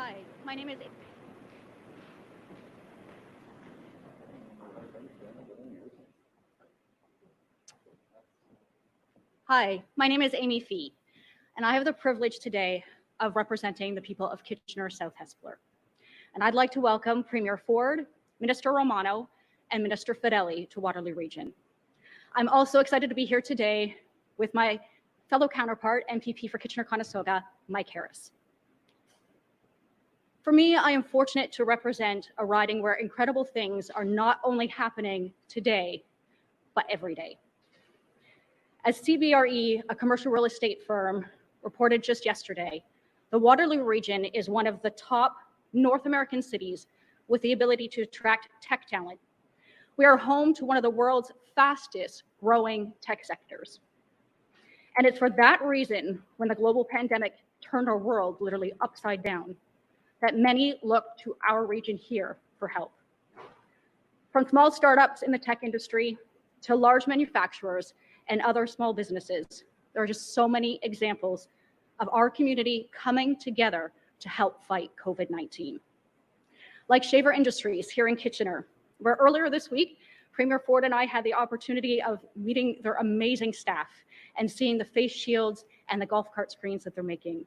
Hi, my name is Hi, my name is Amy Fee, and I have the privilege today of representing the people of Kitchener South Hespeler. And I'd like to welcome Premier Ford, Minister Romano, and Minister Fedeli to Waterloo Region. I'm also excited to be here today with my fellow counterpart, MPP for Kitchener-Conestoga, Mike Harris. For me, I am fortunate to represent a riding where incredible things are not only happening today, but every day. As CBRE, a commercial real estate firm, reported just yesterday, the Waterloo region is one of the top North American cities with the ability to attract tech talent. We are home to one of the world's fastest growing tech sectors. And it's for that reason, when the global pandemic turned our world literally upside down, that many look to our region here for help. From small startups in the tech industry to large manufacturers and other small businesses, there are just so many examples of our community coming together to help fight COVID-19. Like Shaver Industries here in Kitchener, where earlier this week, Premier Ford and I had the opportunity of meeting their amazing staff and seeing the face shields and the golf cart screens that they're making.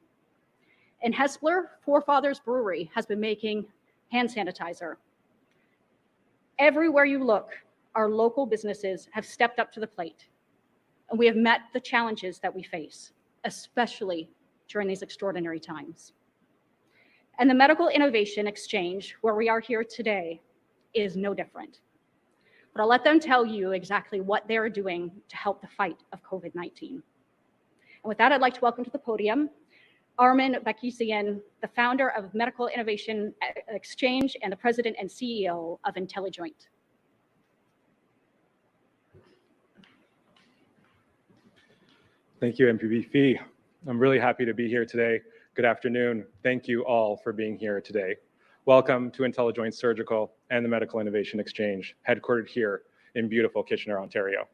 In Hespeler, Forefathers Brewery has been making hand sanitizer. Everywhere you look, our local businesses have stepped up to the plate, and we have met the challenges that we face, especially during these extraordinary times. And the Medical Innovation Exchange, where we are here today, is no different. But I'll let them tell you exactly what they're doing to help the fight of COVID-19. And with that, I'd like to welcome to the podium Armin Bakisian, the founder of Medical Innovation Exchange and the president and CEO of IntelliJoint. Thank you, MPP Fee. I'm really happy to be here today. Good afternoon. Thank you all for being here today. Welcome to IntelliJoint Surgical and the Medical Innovation Exchange, headquartered here in beautiful Kitchener, Ontario.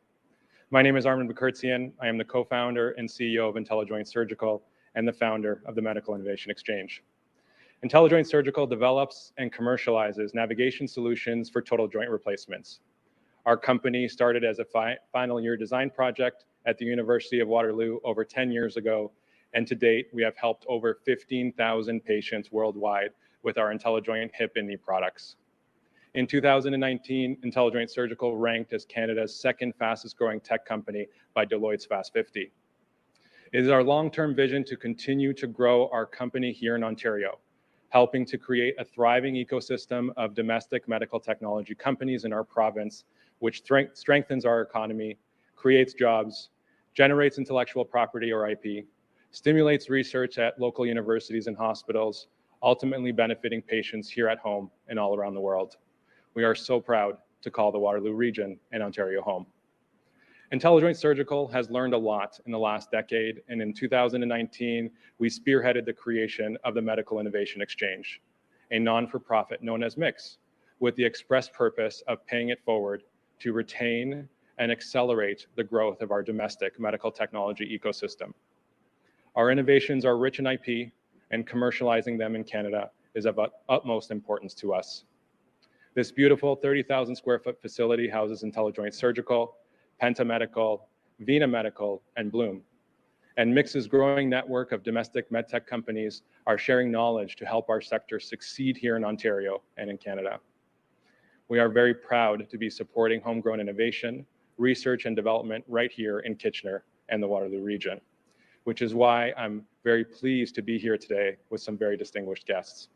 My name is Armin Bakirtsian. I am the co-founder and CEO of IntelliJoint Surgical and the founder of the Medical Innovation Exchange. IntelliJoint Surgical develops and commercializes navigation solutions for total joint replacements. Our company started as a final year design project at the University of Waterloo over 10 years ago, and to date, we have helped over 15,000 patients worldwide with our IntelliJoint hip and knee products. In 2019, IntelliJoint Surgical ranked as Canada's second fastest growing tech company by Deloitte's Fast 50. It is our long-term vision to continue to grow our company here in Ontario, helping to create a thriving ecosystem of domestic medical technology companies in our province, which strengthens our economy, creates jobs, generates intellectual property or IP, stimulates research at local universities and hospitals, ultimately benefiting patients here at home and all around the world. We are so proud to call the Waterloo region and Ontario home. IntelliJoint Surgical has learned a lot in the last decade, and in 2019, we spearheaded the creation of the Medical Innovation Exchange, a non-for-profit known as MIX, with the express purpose of paying it forward to retain and accelerate the growth of our domestic medical technology ecosystem. Our innovations are rich in IP, and commercializing them in Canada is of utmost importance to us. This beautiful 30,000 square foot facility houses IntelliJoint Surgical, Penta Medical, Vena Medical, and Bloom. And MIX's growing network of domestic medtech companies are sharing knowledge to help our sector succeed here in Ontario and in Canada. We are very proud to be supporting homegrown innovation, research and development right here in Kitchener and the Waterloo region, which is why I'm very pleased to be here today with some very distinguished guests.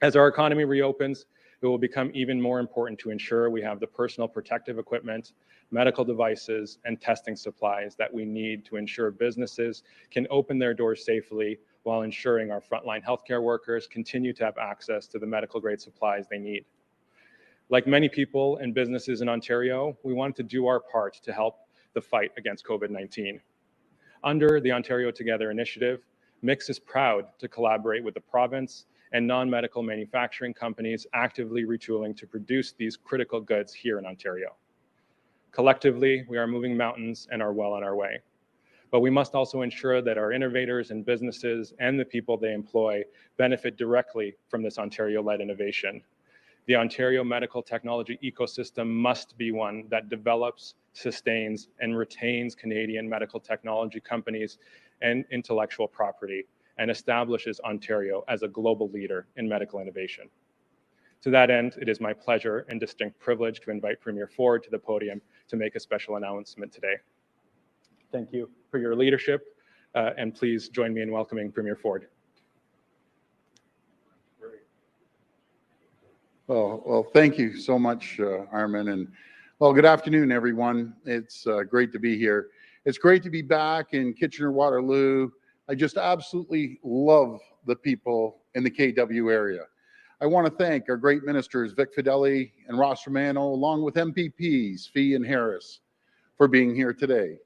As our economy reopens, it will become even more important to ensure we have the personal protective equipment, medical devices, and testing supplies that we need to ensure businesses can open their doors safely while ensuring our frontline healthcare workers continue to have access to the medical grade supplies they need. Like many people and businesses in Ontario, we wanted to do our part to help the fight against COVID-19. Under the Ontario Together initiative, MIX is proud to collaborate with the province and non-medical manufacturing companies actively retooling to produce these critical goods here in Ontario. Collectively, we are moving mountains and are well on our way. But we must also ensure that our innovators and businesses and the people they employ benefit directly from this Ontario-led innovation. The Ontario medical technology ecosystem must be one that develops, sustains, and retains Canadian medical technology companies and intellectual property, and establishes Ontario as a global leader in medical innovation. To that end, it is my pleasure and distinct privilege to invite Premier Ford to the podium to make a special announcement today. Thank you for your leadership, and please join me in welcoming Premier Ford. Well, thank you so much, Armin. And well, good afternoon, everyone. It's great to be here. It's great to be back in Kitchener-Waterloo. I just absolutely love the people in the KW area. I want to thank our great ministers, Vic Fedeli and Ross Romano, along with MPPs, Fee and Harris, for being here today.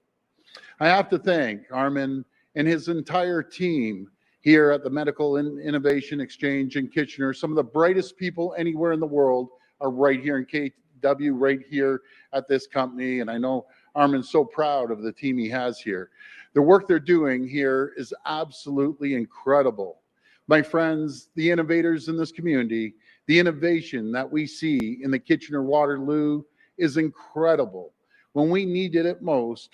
I have to thank Armin and his entire team here at the Medical Innovation Exchange in Kitchener. Some of the brightest people anywhere in the world are right here in KW, right here at this company. And I know Armin's so proud of the team he has here. The work they're doing here is absolutely incredible. My friends, the innovators in this community, the innovation that we see in the Kitchener-Waterloo is incredible. When we needed it most,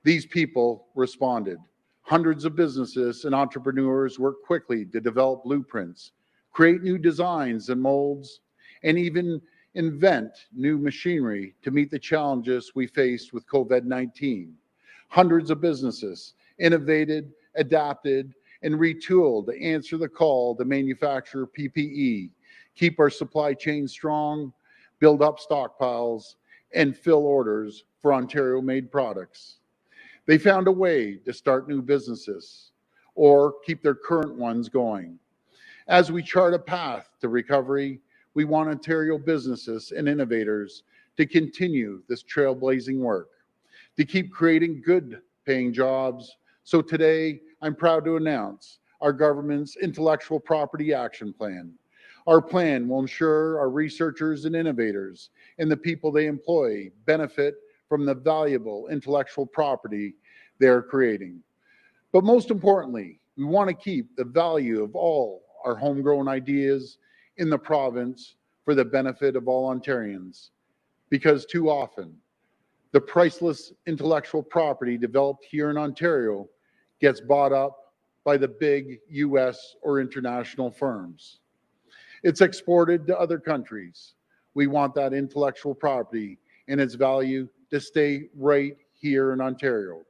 these people responded. Hundreds of businesses and entrepreneurs work quickly to develop blueprints, create new designs and molds, and even invent new machinery to meet the challenges we faced with COVID-19. Hundreds of businesses innovated, adapted, and retooled to answer the call to manufacture PPE, keep our supply chain strong, build up stockpiles, and fill orders for Ontario-made products. They found a way to start new businesses or keep their current ones going. As we chart a path to recovery, we want Ontario businesses and innovators to continue this trailblazing work, to keep creating good paying jobs. So today, I'm proud to announce our government's Intellectual Property Action Plan. Our plan will ensure our researchers and innovators and the people they employ benefit from the valuable intellectual property they're creating. But most importantly, we want to keep the value of all our homegrown ideas in the province for the benefit of all Ontarians. Because too often, the priceless intellectual property developed here in Ontario gets bought up by the big US or international firms. It's exported to other countries. We want that intellectual property and its value to stay right here in Ontario.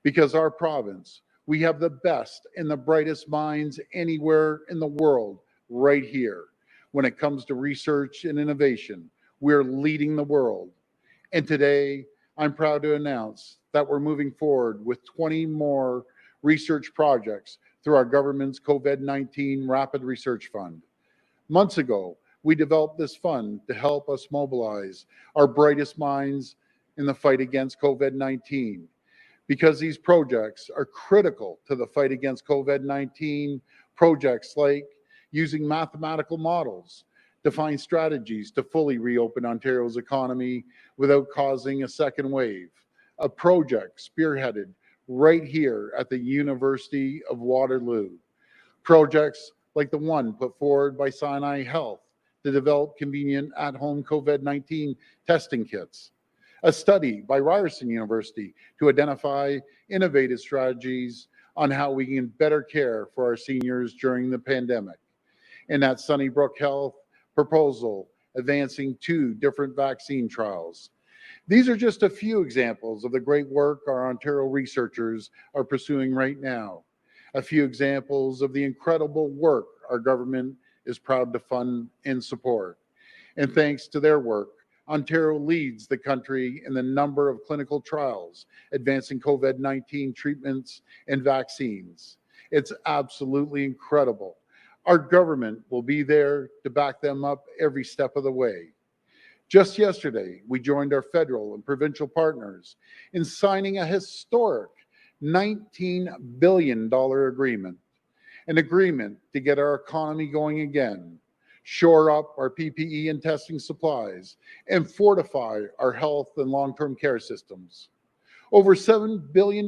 Because our province, we have the best and the brightest minds anywhere in the world right here. When it comes to research and innovation, we're leading the world. And today, I'm proud to announce that we're moving forward with 20 more research projects through our government's COVID-19 Rapid Research Fund. Months ago, we developed this fund to help us mobilize our brightest minds in the fight against COVID-19. Because these projects are critical to the fight against COVID-19, projects like using mathematical models to find strategies to fully reopen Ontario's economy without causing a second wave. A project spearheaded right here at the University of Waterloo. Projects like the one put forward by Sinai Health to develop convenient at-home COVID-19 testing kits. A study by Ryerson University to identify innovative strategies on how we can better care for our seniors during the pandemic. And at Sunnybrook Health proposal, advancing 2 different vaccine trials. These are just a few examples of the great work our Ontario researchers are pursuing right now. A few examples of the incredible work our government is proud to fund and support. And thanks to their work, Ontario leads the country in the number of clinical trials advancing COVID-19 treatments and vaccines. It's absolutely incredible. Our government will be there to back them up every step of the way. Just yesterday, we joined our federal and provincial partners in signing a historic $19 billion agreement, an agreement to get our economy going again, shore up our PPE and testing supplies, and fortify our health and long-term care systems. over $7 billion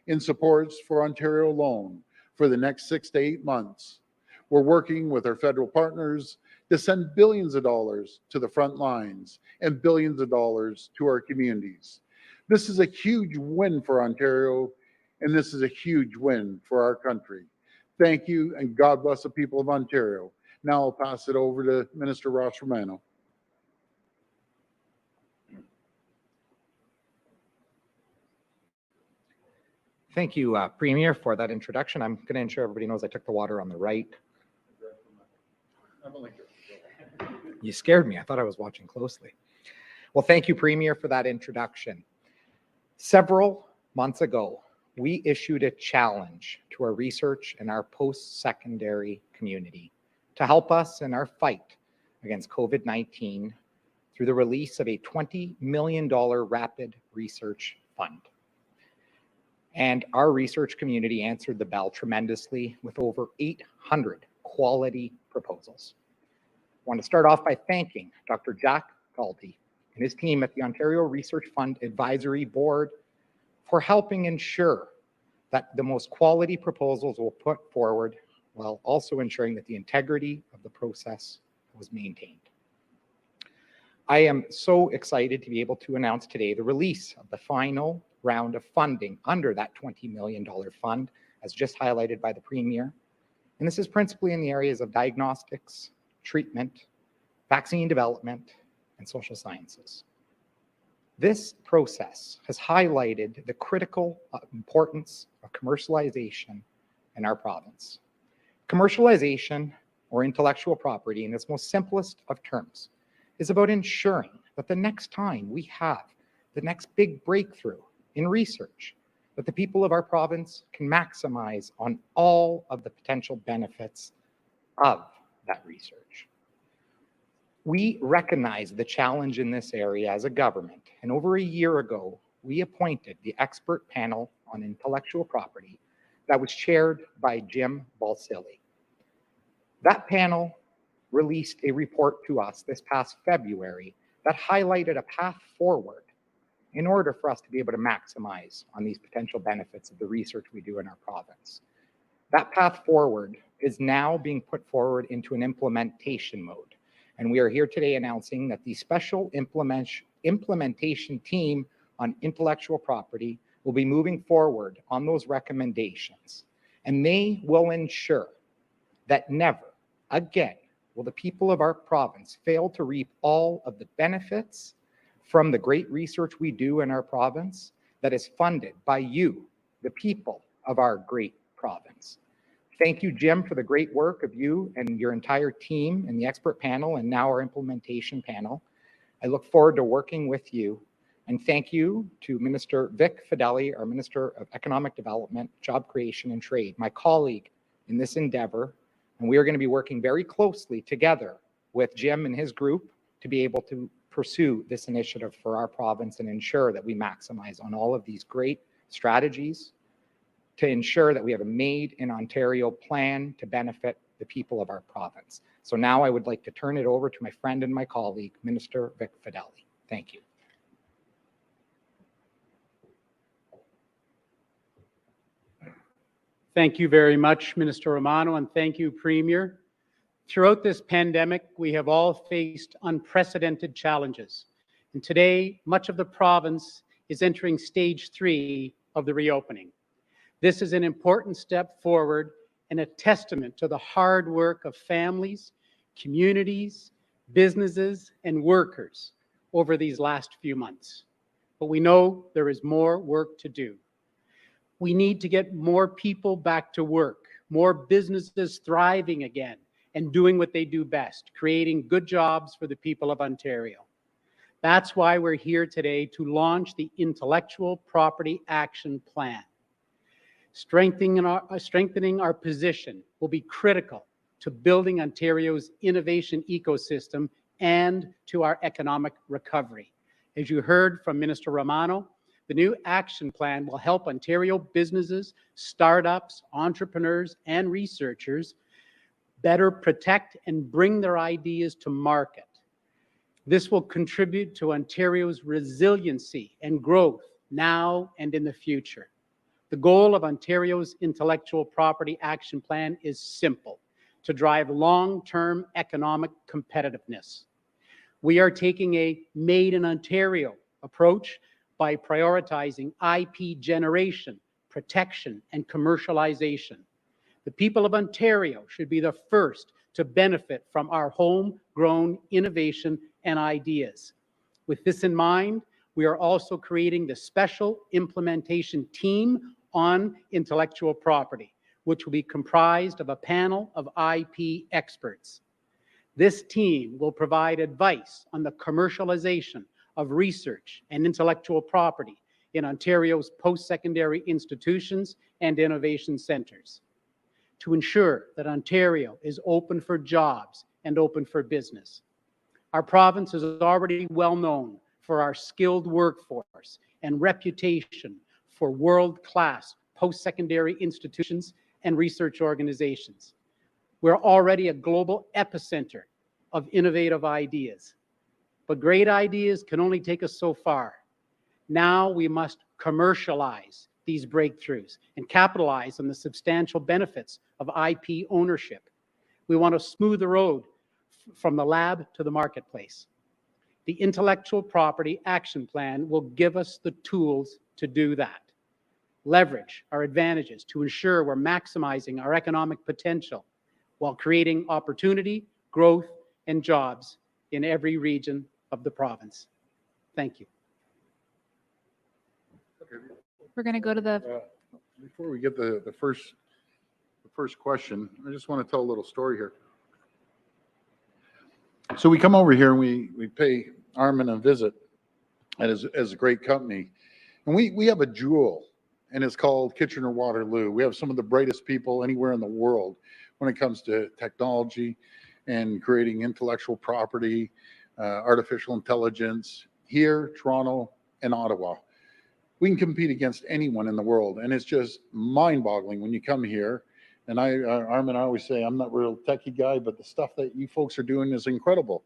in supports for Ontario alone for the next 6 to 8 months. We're working with our federal partners to send billions of dollars to the front lines and billions of dollars to our communities. This is a huge win for Ontario, and this is a huge win for our country. Thank you, and God bless the people of Ontario. Now I'll pass it over to Minister Ross Romano. Thank you, Premier, for that introduction. I'm going to ensure everybody knows I took the water on the right. You scared me. I thought I was watching closely. Well, thank you, Premier, for that introduction. Several months ago, we issued a challenge to our research and our post-secondary community to help us in our fight against COVID-19 through the release of a $20 million rapid research fund. And our research community answered the bell tremendously with over 800 quality proposals. I want to start off by thanking Dr. Jack Galty and his team at the Ontario Research Fund Advisory Board for helping ensure that the most quality proposals were put forward while also ensuring that the integrity of the process was maintained. I am so excited to be able to announce today the release of the final round of funding under that $20 million fund, as just highlighted by the Premier. And this is principally in the areas of diagnostics, treatment, vaccine development, and social sciences. This process has highlighted the critical importance of commercialization in our province. Commercialization, or intellectual property, in its most simplest of terms, is about ensuring that the next time we have the next big breakthrough in research, that the people of our province can maximize on all of the potential benefits of that research. We recognize the challenge in this area as a government, and over a year ago, we appointed the expert panel on intellectual property that was chaired by Jim Balsillie. That panel released a report to us this past February that highlighted a path forward in order for us to be able to maximize on these potential benefits of the research we do in our province. That path forward is now being put forward into an implementation mode. And we are here today announcing that the special implementation team on intellectual property will be moving forward on those recommendations. And they will ensure that never again will the people of our province fail to reap all of the benefits from the great research we do in our province that is funded by you, the people of our great province. Thank you, Jim, for the great work of you and your entire team and the expert panel and now our implementation panel. I look forward to working with you. And thank you to Minister Vic Fedeli, our Minister of Economic Development, Job Creation and Trade, my colleague in this endeavor. And we are going to be working very closely together with Jim and his group to be able to pursue this initiative for our province and ensure that we maximize on all of these great strategies to ensure that we have a Made in Ontario plan to benefit the people of our province. So now I would like to turn it over to my friend and my colleague, Minister Vic Fedeli. Thank you. Thank you very much, Minister Romano, and thank you, Premier. Throughout this pandemic, we have all faced unprecedented challenges. And today, much of the province is entering stage 3 of the reopening. This is an important step forward and a testament to the hard work of families, communities, businesses, and workers over these last few months. But we know there is more work to do. We need to get more people back to work, more businesses thriving again and doing what they do best, creating good jobs for the people of Ontario. That's why we're here today to launch the Intellectual Property Action Plan. Strengthening our position will be critical to building Ontario's innovation ecosystem and to our economic recovery. As you heard from Minister Romano, the new action plan will help Ontario businesses, startups, entrepreneurs, and researchers better protect and bring their ideas to market. This will contribute to Ontario's resiliency and growth now and in the future. The goal of Ontario's Intellectual Property Action Plan is simple: to drive long-term economic competitiveness. We are taking a Made in Ontario approach by prioritizing IP generation, protection, and commercialization. The people of Ontario should be the first to benefit from our homegrown innovation and ideas. With this in mind, we are also creating the Special Implementation Team on Intellectual Property, which will be comprised of a panel of IP experts. This team will provide advice on the commercialization of research and intellectual property in Ontario's post-secondary institutions and innovation centres, to ensure that Ontario is open for jobs and open for business. Our province is already well known for our skilled workforce and reputation for world-class post-secondary institutions and research organizations. We're already a global epicenter of innovative ideas, but great ideas can only take us so far. Now we must commercialize these breakthroughs and capitalize on the substantial benefits of IP ownership. We want to smooth the road from the lab to the marketplace. The Intellectual Property Action Plan will give us the tools to do that. Leverage our advantages to ensure we're maximizing our economic potential while creating opportunity, growth, and jobs in every region of the province. Thank you. We're going to go to the, Before we get the first question, I just want to tell a little story here. So we come over here and we pay Armin a visit as a great company. And we have a jewel, and it's called Kitchener-Waterloo. We have some of the brightest people anywhere in the world when it comes to technology and creating intellectual property, artificial intelligence, here, Toronto, and Ottawa. We can compete against anyone in the world, and it's just mind-boggling when you come here. And Armin, I always say, I'm not a real techie guy, but the stuff that you folks are doing is incredible.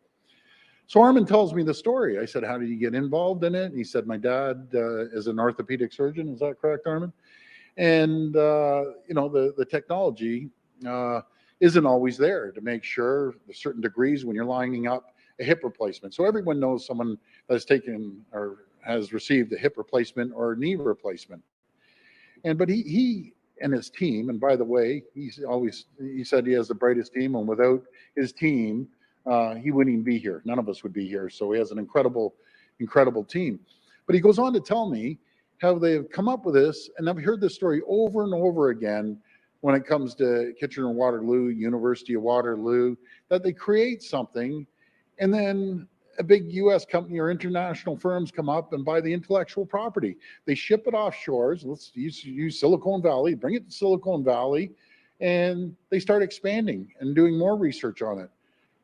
So Armin tells me the story. I said, how did you get involved in it? And he said, my dad is an orthopedic surgeon. Is that correct, Armin? And, you know, the technology isn't always there to make sure the certain degrees when you're lining up a hip replacement. So everyone knows someone that's taken or has received a hip replacement or a knee replacement. But he and his team, and by the way, he said he has the brightest team, and without his team, he wouldn't even be here. None of us would be here. So he has an incredible team. But he goes on to tell me how they've come up with this, and I've heard this story over and over again when it comes to Kitchener-Waterloo, University of Waterloo, that they create something, and then a big US company or international firms come up and buy the intellectual property. They ship it offshore. Let's use Silicon Valley, bring it to Silicon Valley, and they start expanding and doing more research on it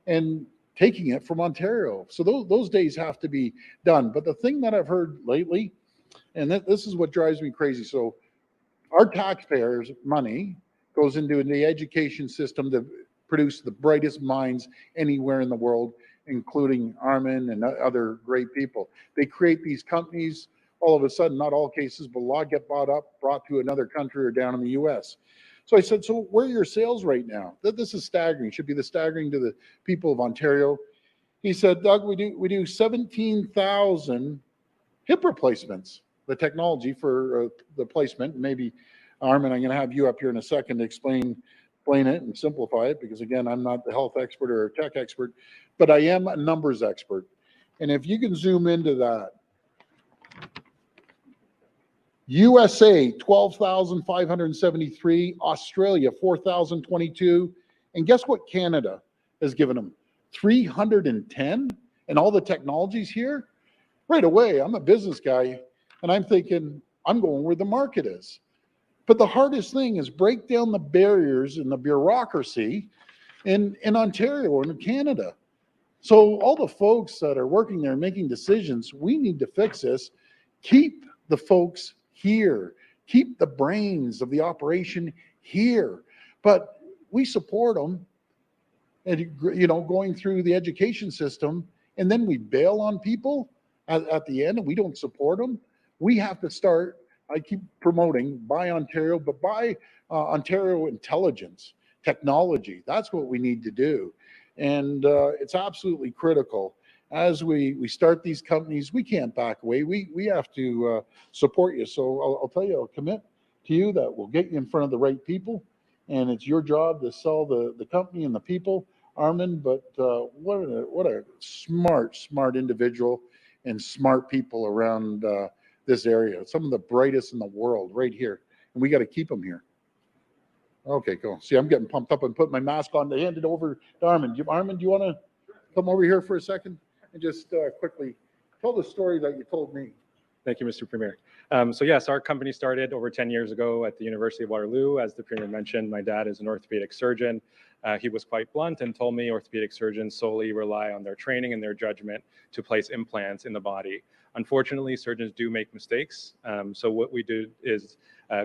and taking it from Ontario. So those days have to be done. But the thing that I've heard lately, and this is what drives me crazy. So our taxpayers' money goes into the education system to produce the brightest minds anywhere in the world, including Armin and other great people. They create these companies, all of a sudden, not all cases, but a lot get bought to another country or down in the US. So I said, so where are your sales right now? This is staggering, should be staggering to the people of Ontario. He said, Doug, we do 17,000 hip replacements, the technology for the placement. Maybe, Armin, I'm gonna have you up here in a second to explain it and simplify it, because again, I'm not the health expert or a tech expert, but I am a numbers expert. And if you can zoom into that, USA, 12,573, Australia, 4,022, and guess what Canada has given them? 310, and all the technologies here? Right away, I'm a business guy, and I'm thinking, I'm going where the market is. But the hardest thing is break down the barriers and the bureaucracy in Ontario and in Canada. So all the folks that are working there making decisions, we need to fix this. Keep the folks here. Keep the brains of the operation here. But we support them, and going through the education system, and then we bail on people at the end, and we don't support them. we have to start, I keep promoting Buy Ontario, but buy Ontario intelligence, technology. That's what we need to do. And it's absolutely critical. As we start these companies, we can't back away. We have to support you. So I'll tell you, I'll commit to you that we'll get you in front of the right people. And it's your job to sell the company and the people, Armin. But what a smart individual and smart people around this area. Some of the brightest in the world right here. And we got to keep them here. Okay, cool. See, I'm getting pumped up and putting my mask on to hand it over to Armin. Armin, do you want to come over here for a second and just quickly tell the story that you told me? Thank you, Mr. Premier. So yes, our company started over 10 years ago at the University of Waterloo. As the Premier mentioned, my dad is an orthopedic surgeon. He was quite blunt and told me orthopedic surgeons solely rely on their training and their judgment to place implants in the body. Unfortunately, surgeons do make mistakes. So what we did is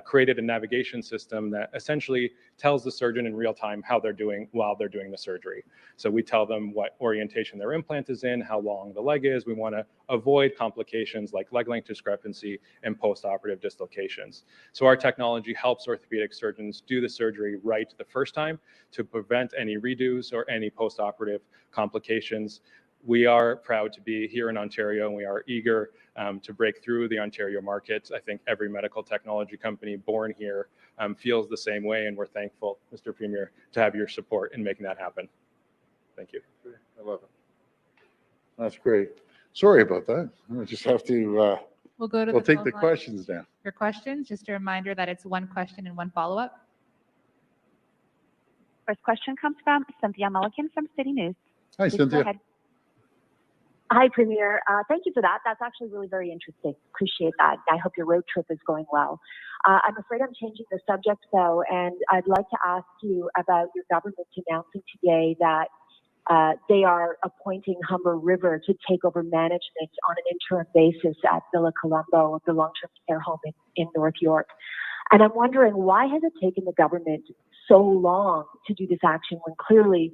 created a navigation system that essentially tells the surgeon in real time how they're doing while they're doing the surgery. So we tell them what orientation their implant is in, how long the leg is. We want to avoid complications like leg length discrepancy and post-operative dislocations. So our technology helps orthopedic surgeons do the surgery right the first time to prevent any redos or any post-operative complications. We are proud to be here in Ontario, and we are eager to break through the Ontario market. I think every medical technology company born here feels the same way, and we're thankful, Mr. Premier, to have your support in making that happen. Thank you. I love it. That's great. Sorry about that. I just have to, We'll go to we'll the take phone the line questions now. for questions. Just a reminder that it's one question and one follow-up. First question comes from Cynthia Mulligan from City News. Hi, Please go Cynthia. ahead. Hi, Premier. Thank you for that. That's actually really very interesting. Appreciate that. I hope your road trip is going well. I'm afraid I'm changing the subject, though, and I'd like to ask you about your government announcing today that they are appointing Humber River to take over management on an interim basis at Villa Colombo, the long-term care home in North York. And I'm wondering, why has it taken the government so long to do this action when clearly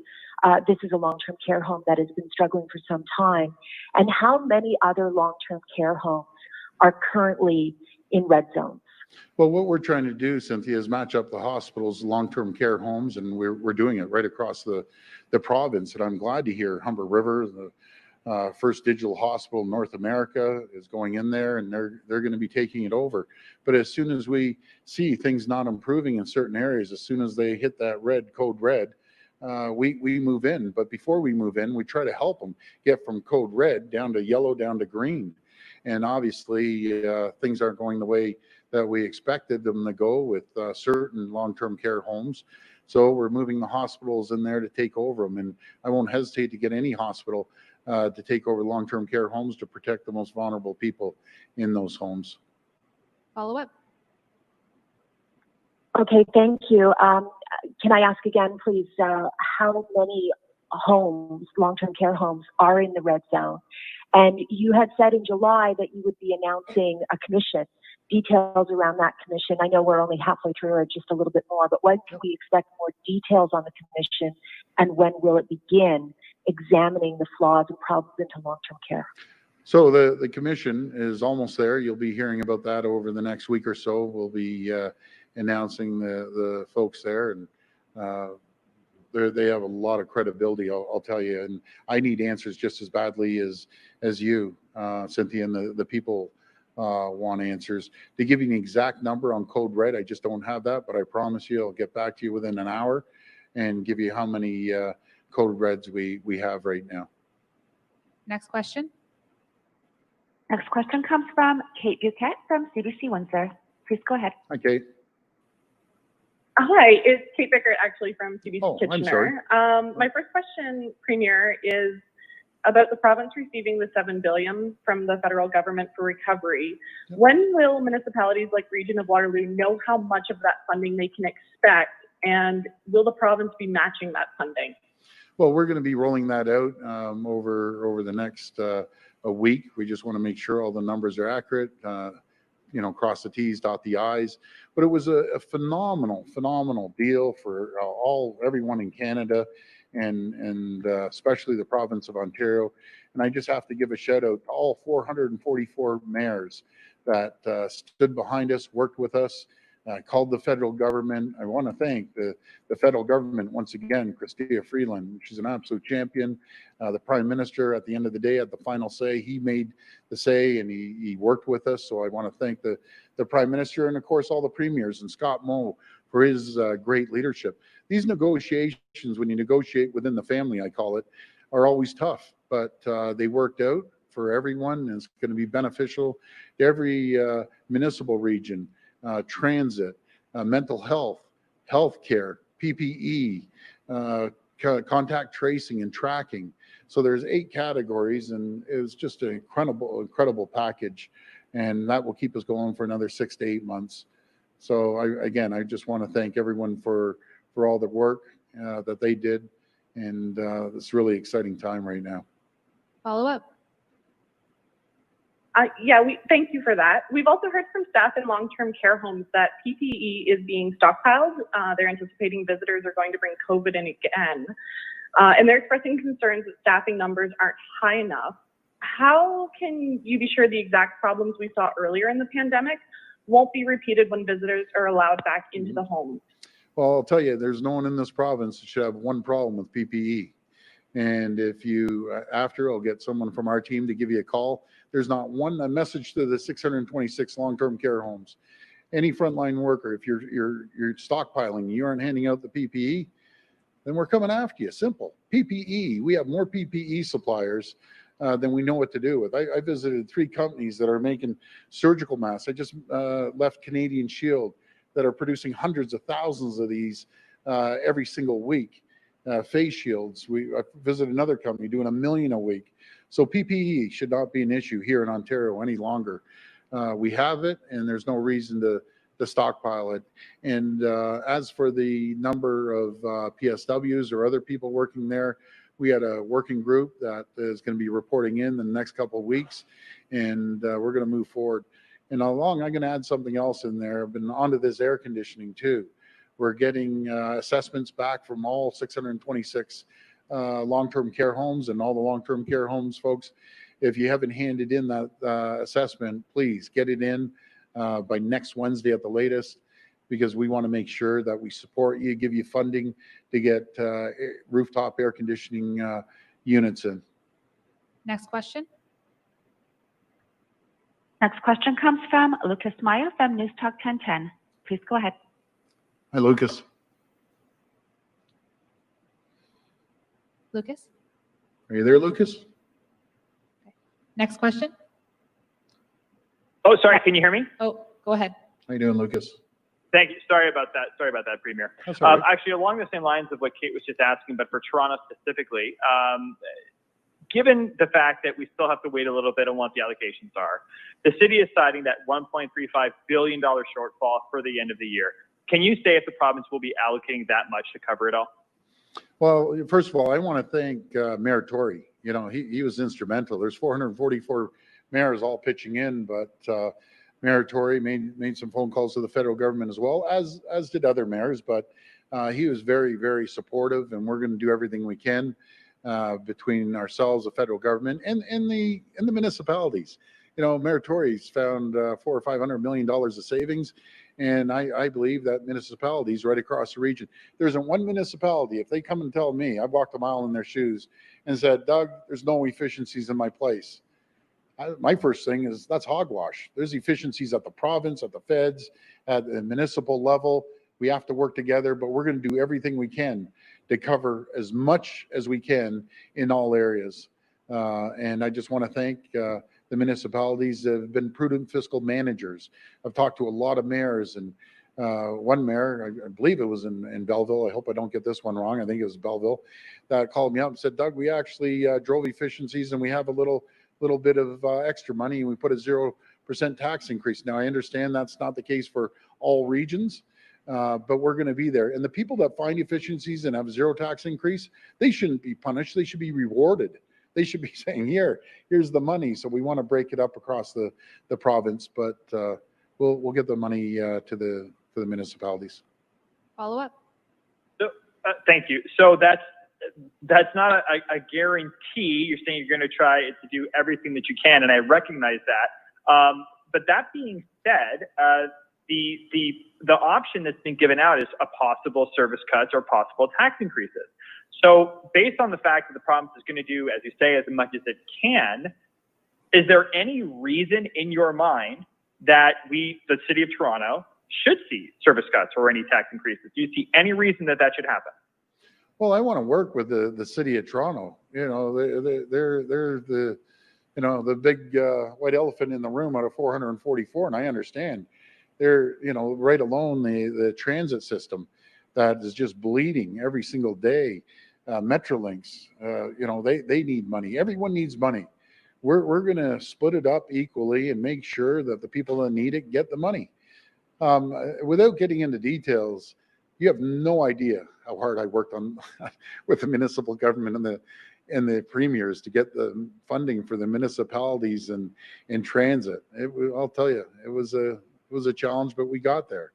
this is a long-term care home that has been struggling for some time? And how many other long-term care homes are currently in red zones? Well, what we're trying to do, Cynthia, is match up the hospitals, long-term care homes, and we're doing it right across the province. And I'm glad to hear Humber River, the first digital hospital in North America, is going in there, and they're going to be taking it over. But as soon as we see things not improving in certain areas, as soon as they hit that code red, we move in. But before we move in, we try to help them get from code red down to yellow, down to green. And obviously, things aren't going the way that we expected them to go with certain long-term care homes. So we're moving the hospitals in there to take over them. And I won't hesitate to get any hospital to take over long-term care homes to protect the most vulnerable people in those homes. Follow-up. Okay, thank you. Can I ask again, please, how many homes, long-term care homes, are in the red zone? And you had said in July that you would be announcing a commission, details around that commission. I know we're only halfway through or just a little bit more, but when can we expect more details on the commission, and when will it begin examining the flaws and problems into long-term care? So the commission is almost there. You'll be hearing about that over the next week or so. We'll be announcing the folks there, and they have a lot of credibility, I'll tell you. And I need answers just as badly as you, Cynthia, and the people want answers. To give you an exact number on code red, I just don't have that, but I promise you I'll get back to you within an hour and give you how many code reds we have right now. Next question. Next question comes from Kate Buquette from CBC Windsor. Please go ahead. Hi, Kate. Hi, it's Kate Bickert, actually from CBC Kitchener. I'm sorry. My first question, Premier, is about the province receiving the $7 billion from the federal government for recovery. When will municipalities like Region of Waterloo know how much of that funding they can expect, and will the province be matching that funding? Well, we're going to be rolling that out over the next a week. We just want to make sure all the numbers are accurate. Cross the T's, dot the I's. But it was a phenomenal deal for everyone in Canada, and especially the province of Ontario. And I just have to give a shout out to all 444 mayors that stood behind us, worked with us, called the federal government. I want to thank the federal government once again, Chrystia Freeland. She's an absolute champion. The Prime Minister, at the end of the day, at the final say, he made the say and he worked with us. So I want to thank the Prime Minister and, of course, all the premiers and Scott Moe for his great leadership. These negotiations, when you negotiate within the family, I call it, are always tough, but they worked out for everyone, and it's going to be beneficial to every municipal region. Transit, mental health, healthcare, PPE, contact tracing and tracking. So there's 8 categories, and it was just an incredible package, and that will keep us going for another 6 to 8 months. So I just want to thank everyone for all the work that they did, and it's really exciting time right now. Follow up. Yeah, thank you for that. We've also heard from staff in long-term care homes that PPE is being stockpiled. They're anticipating visitors are going to bring COVID in again. And they're expressing concerns that staffing numbers aren't high enough. How can you be sure the exact problems we saw earlier in the pandemic won't be repeated when visitors are allowed back into the homes? Well, I'll tell you, there's no one in this province that should have one problem with PPE. And if you, after, I'll get someone from our team to give you a call. There's not a message to the 626 long-term care homes. Any frontline worker, if you're stockpiling, you aren't handing out the PPE, then we're coming after you. Simple. PPE, we have more PPE suppliers than we know what to do with. I visited 3 companies that are making surgical masks. I just left Canadian Shield that are producing hundreds of thousands of these every single week. Face shields. I visited another company doing 1 million a week. So PPE should not be an issue here in Ontario any longer. We have it, and there's no reason to stockpile it. And as for the number of PSWs or other people working there, we had a working group that is going to be reporting in the next couple of weeks, and we're going to move forward. And along, I'm going to add something else in there. I've been onto this air conditioning too. We're getting assessments back from all 626 long-term care homes, and all the long-term care homes, folks. If you haven't handed in that assessment, please get it in by next Wednesday at the latest, because we want to make sure that we support you, give you funding to get rooftop air conditioning units in. Next question. Next question comes from Lucas Meyer from News Talk 1010. Please go ahead. Hi, Lucas. Lucas. Are you there, Lucas? Okay. Next question. Oh, sorry. Can you hear me? Oh, go ahead. How you doing, Lucas? Thank you. Sorry about that, Premier. That's all right. Actually, along the same lines of what Kate was just asking, but for Toronto specifically, given the fact that we still have to wait a little bit on what the allocations are, the city is citing that $1.35 billion shortfall for the end of the year. Can you say if the province will be allocating that much to cover it all? Well, first of all, I want to thank Mayor Tory. You know, he was instrumental. There's 444 mayors all pitching in, but Mayor Tory made some phone calls to the federal government as well, as did other mayors. But he was very, very supportive, and we're going to do everything we can between ourselves, the federal government, and the municipalities. You know, Mayor Tory's found $400 or $500 million of savings. And I believe that municipalities right across the region, there isn't one municipality, if they come and tell me, I've walked a mile in their shoes and said, Doug, there's no efficiencies in my place. My first thing is that's hogwash. There's efficiencies at the province, at the feds, at the municipal level. We have to work together, but we're going to do everything we can to cover as much as we can in all areas. And I just want to thank the municipalities that have been prudent fiscal managers. I've talked to a lot of mayors, and one mayor, I believe it was in Belleville, I hope I don't get this one wrong, I think it was Belleville, that called me up and said, Doug, we actually drove efficiencies, and we have a little bit of extra money, and we put a 0% tax increase. Now, I understand that's not the case for all regions, but we're going to be there. And the people that find efficiencies and have zero tax increase, they shouldn't be punished. They should be rewarded. They should be saying, here's the money. So we want to break it up across the province, but we'll get the money to the municipalities. Follow up. So, thank you. So that's not a guarantee. You're saying you're going to try to do everything that you can, and I recognize that. But that being said, the option that's been given out is a possible service cuts or possible tax increases. So based on the fact that the province is going to do, as you say, as much as it can, is there any reason in your mind that the City of Toronto, should see service cuts or any tax increases? Do you see any reason that that should happen? Well, I want to work with the City of Toronto. You know, they're the, you know, the big white elephant in the room out of 444, and I understand. They're, you know, right alone the transit system that is just bleeding every single day. Metrolinx, you know, they need money. Everyone needs money. We're going to split it up equally and make sure that the people that need it get the money. Without getting into details, you have no idea how hard I worked on with the municipal government and the premiers to get the funding for the municipalities and in transit. I'll tell you, it was a challenge, but we got there.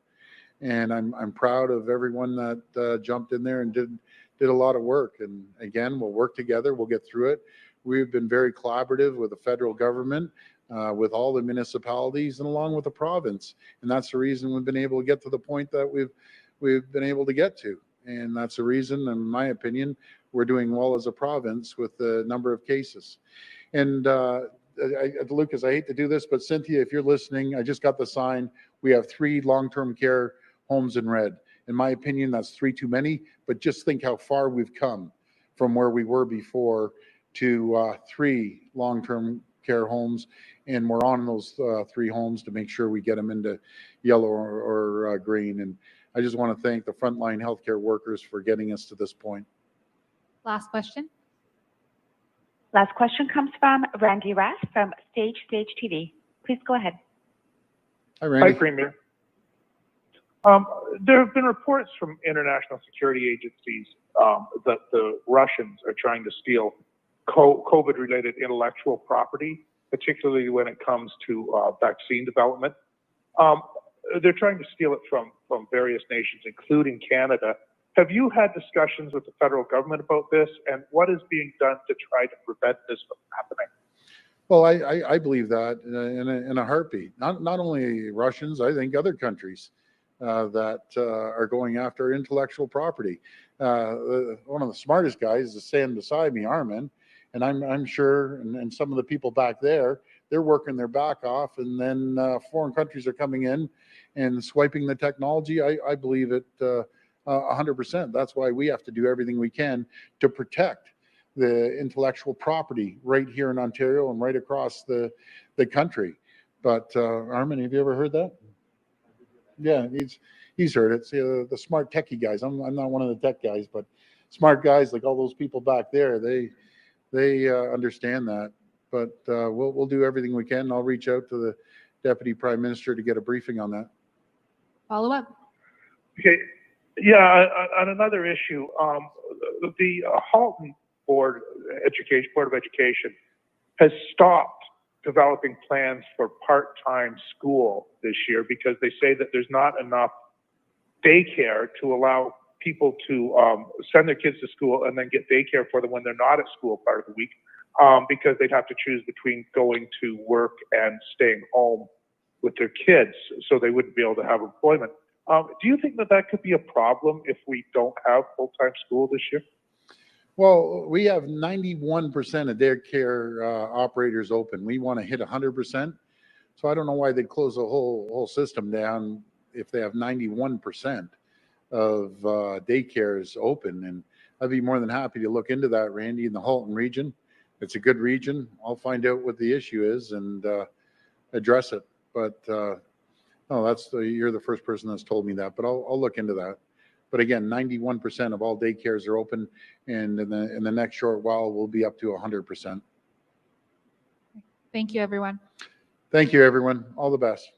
And I'm proud of everyone that jumped in there and did a lot of work. And again, we'll work together. We'll get through it. We've been very collaborative with the federal government, with all the municipalities, and along with the province. And that's the reason we've been able to get to the point that we've been able to get to. And that's the reason, in my opinion, we're doing well as a province with the number of cases. And Lucas, I hate to do this, but Cynthia, if you're listening, I just got the sign. We have 3 long-term care homes in red. In my opinion, that's 3 too many, but just think how far we've come from where we were before to 3 long-term care homes. And we're on those 3 homes to make sure we get them into yellow or green. And I just want to thank the frontline healthcare workers for getting us to this point. Last question. Last question comes from Randy Rath from Stage TV. Please go ahead. Hi, Randy. Hi, Premier. There have been reports from international security agencies that the Russians are trying to steal COVID-related intellectual property, particularly when it comes to vaccine development. They're trying to steal it from various nations, including Canada. Have you had discussions with the federal government about this, and what is being done to try to prevent this from happening? Well, I believe that in a heartbeat. Not only Russians, I think other countries that are going after intellectual property. One of the smartest guys is standing beside me, Armin, and I'm sure, and some of the people back there, they're working their back off, and then foreign countries are coming in and swiping the technology. I believe it 100%. That's why we have to do everything we can to protect the intellectual property right here in Ontario and right across the country. But Armin, have you ever heard that? Yeah, he's heard it. See, the smart techie guys. I'm not one of the tech guys, but smart guys like all those people back there, they understand that. But we'll do everything we can. I'll reach out to the Deputy Prime Minister to get a briefing on that. Follow up. Okay. Yeah, on another issue, the Halton Board of Education has stopped developing plans for part-time school this year because they say that there's not enough daycare to allow people to send their kids to school and then get daycare for them when they're not at school part of the week, because they'd have to choose between going to work and staying home with their kids, so they wouldn't be able to have employment. Do you think that that could be a problem if we don't have full-time school this year? Well, we have 91% of daycare operators open. We want to hit 100%. So I don't know why they'd close the whole system down if they have 91% of daycares open. And I'd be more than happy to look into that, Randy, in the Halton region. It's a good region. I'll find out what the issue is and address it. But no, you're the first person that's told me that, but I'll look into that. But again, 91% of all daycares are open, and in the next short while, we'll be up to 100%. Thank you, everyone. Thank you, everyone. All the best.